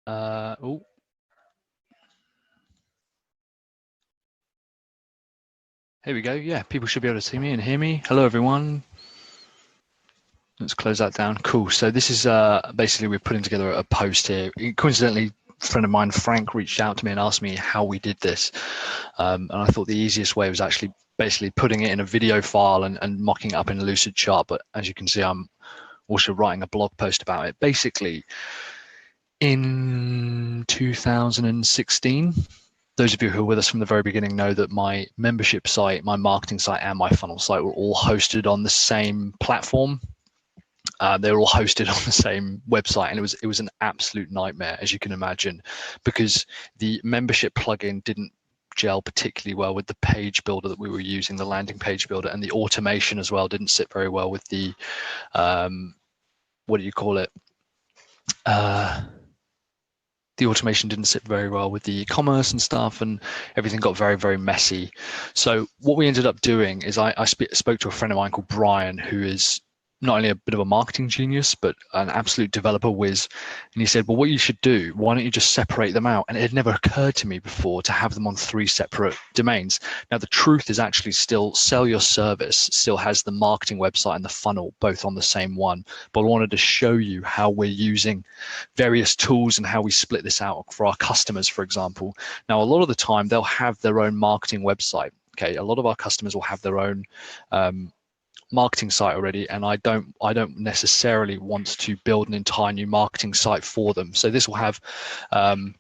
Oh. Here we go. Yeah, people should be able to see me and hear me. Hello, everyone. Let's close that down. Cool. So this is basically we're putting together a post here. Coincidentally, a friend of mine, Frank, reached out to me and asked me how we did this. And I thought the easiest way was actually basically putting it in a video file and mocking it up in Lucidchart. But as you can see, I'm also writing a blog post about it. Basically, in 2016, those of you who are with us from the very beginning know that my membership site, my marketing site, and my funnel site were all hosted on the same platform. They were all hosted on the same website, and it was an absolute nightmare, as you can imagine, because the membership plugin didn't gel particularly well with the page builder that we were using, the landing page builder, and the automation as well didn't sit very well with the what do you call it? The automation didn't sit very well with the e-commerce and stuff, and everything got very, very messy. So what we ended up doing is I spoke to a friend of mine called Brian, who is not only a bit of a marketing genius, but an absolute developer whiz. And he said, well, what you should do, why don't you just separate them out? And it had never occurred to me before to have them on 3 separate domains. Now, the truth is actually still Sell Your Service still has the marketing website and the funnel both on the same one. But I wanted to show you how we're using various tools and how we split this out for our customers, for example. Now, a lot of the time they'll have their own marketing website. Okay, a lot of our customers will have their own marketing site already, and I don't necessarily want to build an entire new marketing site for them. So this will have the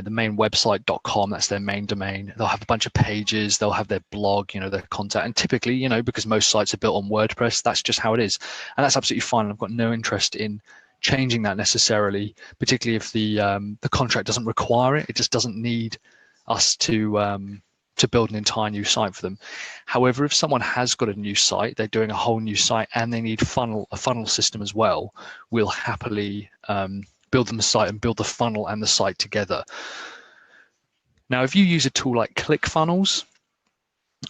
main website.com, that's their main domain. They'll have a bunch of pages, they'll have their blog, their content, and typically, because most sites are built on WordPress, that's just how it is, and that's absolutely fine. I've got no interest in changing that necessarily, particularly if the contract doesn't require it. It just doesn't need us to build an entire new site for them. However, if someone has got a new site, they're doing a whole new site, and they need a funnel system as well, we'll happily build them a site and build the funnel and the site together. Now, if you use a tool like ClickFunnels,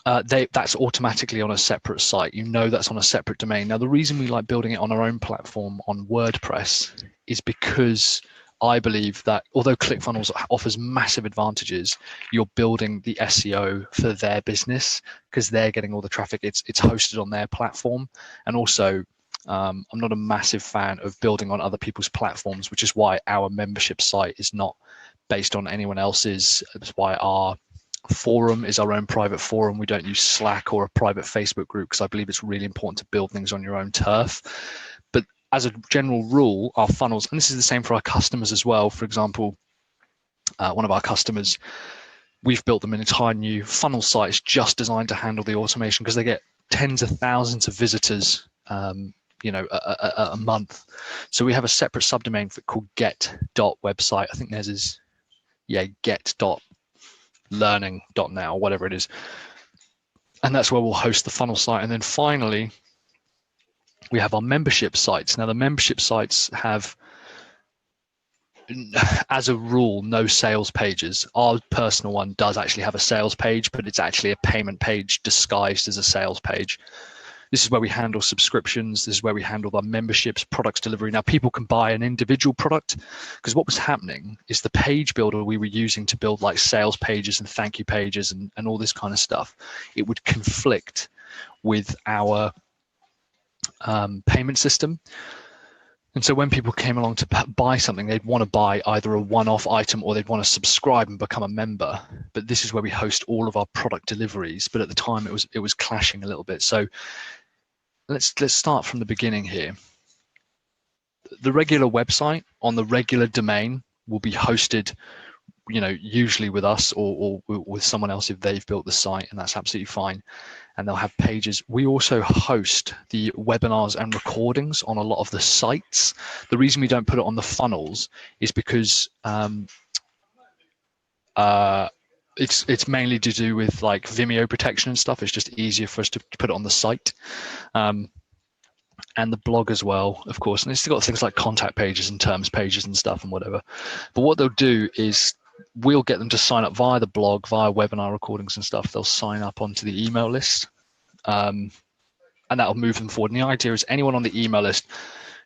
that's automatically on a separate site. That's on a separate domain. Now, the reason we like building it on our own platform on WordPress is because I believe that although ClickFunnels offers massive advantages, you're building the SEO for their business because they're getting all the traffic. It's hosted on their platform. And also, I'm not a massive fan of building on other people's platforms, which is why our membership site is not based on anyone else's. That's why our forum is our own private forum. We don't use Slack or a private Facebook group because I believe it's really important to build things on your own turf. But as a general rule, our funnels, and this is the same for our customers as well. For example, one of our customers, we've built them an entire new funnel site just designed to handle the automation because they get tens of thousands of visitors a month. So we have a separate subdomain called get.website. I think theirs is, get.learning.now, whatever it is. And that's where we'll host the funnel site. And then finally, we have our membership sites. Now, the membership sites have, as a rule, no sales pages. Our personal one does actually have a sales page, but it's actually a payment page disguised as a sales page. This is where we handle subscriptions. This is where we handle our memberships, products delivery. Now, people can buy an individual product because what was happening is the page builder we were using to build like sales pages and thank you pages and all this kind of stuff, it would conflict with our payment system. And so when people came along to buy something, they'd want to buy either a one-off item or they'd want to subscribe and become a member. But this is where we host all of our product deliveries. But at the time, it was clashing a little bit. So let's start from the beginning here. The regular website on the regular domain will be hosted, usually with us or with someone else if they've built the site, and that's absolutely fine. And they'll have pages. We also host the webinars and recordings on a lot of the sites. The reason we don't put it on the funnels is because it's mainly to do with like Vimeo protection and stuff. It's just easier for us to put it on the site. And the blog as well, of course. And it's got things like contact pages and terms pages and stuff and whatever. But what they'll do is we'll get them to sign up via the blog, via webinar recordings and stuff. They'll sign up onto the email list, and that'll move them forward. And the idea is anyone on the email list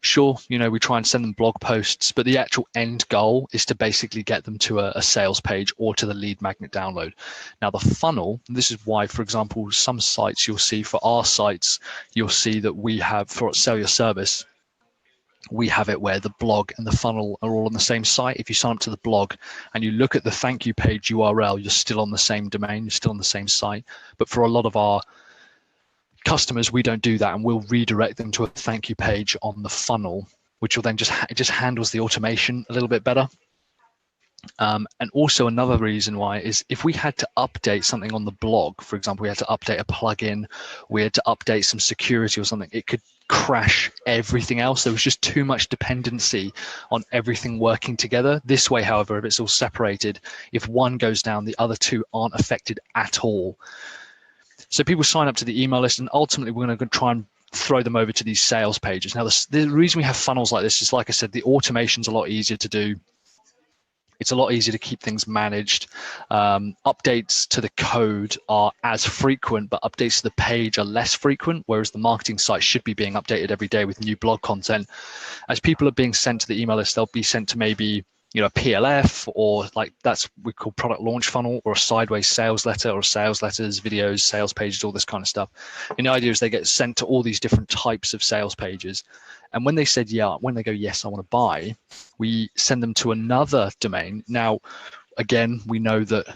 Sure, you know, we try and send them blog posts, but the actual end goal is to basically get them to a sales page or to the lead magnet download. Now the funnel, this is why, for example, some sites you'll see, for our sites, you'll see that we have, for Sell Your Service, we have it where the blog and the funnel are all on the same site. If you sign up to the blog and you look at the thank you page URL, you're still on the same domain, you're still on the same site. But for a lot of our customers, we don't do that, and we'll redirect them to a thank you page on the funnel, which will then it just handles the automation a little bit better. And also another reason why is if we had to update something on the blog, for example, we had to update a plugin, we had to update some security or something, it could crash everything else. There was just too much dependency on everything working together. This way, however, if it's all separated, if one goes down, the other two aren't affected at all. So people sign up to the email list, and ultimately we're going to try and throw them over to these sales pages. Now, the reason we have funnels like this is, like I said, the automation's a lot easier to do. It's a lot easier to keep things managed. Updates to the code are as frequent, but updates to the page are less frequent, whereas the marketing site should be being updated every day with new blog content. As people are being sent to the email list, they'll be sent to maybe, you know, a PLF, or like that's we call product launch funnel, or a sideways sales letter, or sales letters, videos, sales pages, all this kind of stuff. And the idea is they get sent to all these different types of sales pages. And when they said, yeah, when they go, yes, I want to buy, we send them to another domain. Now, again, we know that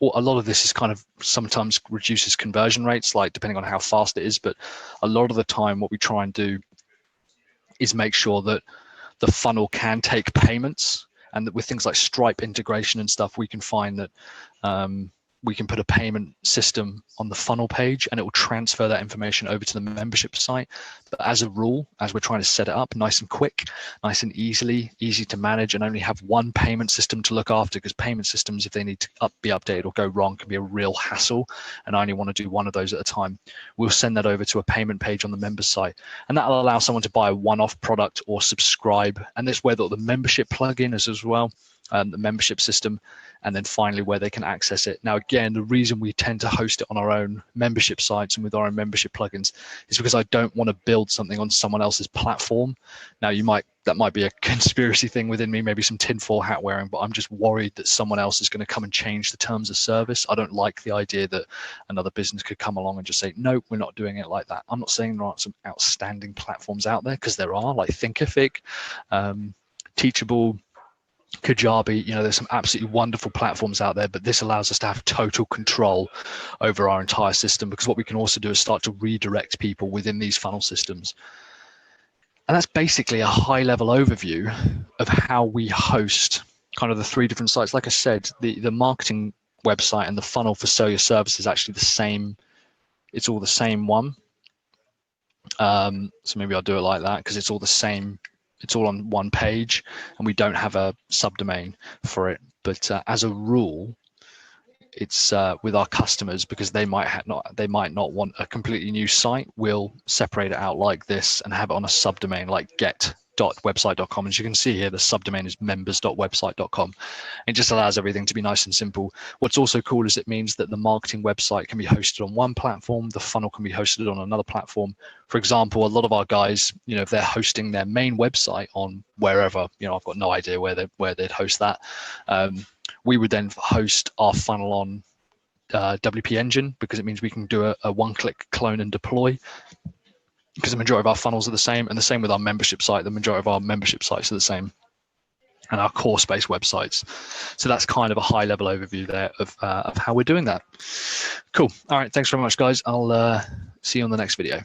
a lot of this is kind of sometimes reduces conversion rates, like depending on how fast it is. But a lot of the time, what we try and do is make sure that the funnel can take payments, and that with things like Stripe integration and stuff, we can find that we can put a payment system on the funnel page and it will transfer that information over to the membership site. But as a rule, as we're trying to set it up nice and quick, nice and easy to manage, and only have one payment system to look after, because payment systems, if they need to be updated or go wrong, can be a real hassle. And I only want to do one of those at a time. We'll send that over to a payment page on the member site, and that'll allow someone to buy a one-off product or subscribe. And that's where the membership plugin is as well, the membership system. And then finally, where they can access it. Now, again, the reason we tend to host it on our own membership sites and with our own membership plugins is because I don't want to build something on someone else's platform. Now, that might be a conspiracy thing within me, maybe some tinfoil hat wearing, but I'm just worried that someone else is going to come and change the terms of service. I don't like the idea that another business could come along and just say, no, we're not doing it like that. I'm not saying there aren't some outstanding platforms out there, because there are, like Thinkific, Teachable, Kajabi, you know, there's some absolutely wonderful platforms out there, but this allows us to have total control over our entire system, because what we can also do is start to redirect people within these funnel systems. And that's basically a high level overview of how we host kind of the three different sites. Like I said, the marketing website and the funnel for Sell Your Service is actually the same. It's all the same one. So maybe I'll do it like that, because it's all the same. It's all on one page, and we don't have a subdomain for it. But as a rule, it's with our customers, because they might not want a completely new site. We'll separate it out like this and have it on a subdomain like get.website.com. As you can see here, the subdomain is members.website.com. It just allows everything to be nice and simple. What's also cool is it means that the marketing website can be hosted on one platform, the funnel can be hosted on another platform. For example, a lot of our guys, you know, if they're hosting their main website on wherever, you know, I've got no idea where they'd host that. We would then host our funnel on WP Engine, because it means we can do a one-click clone and deploy, because the majority of our funnels are the same, and the same with our membership site. The majority of our membership sites are the same, and our course-based websites. So that's kind of a high-level overview there of how we're doing that. Cool. All right. Thanks very much, guys. I'll see you on the next video.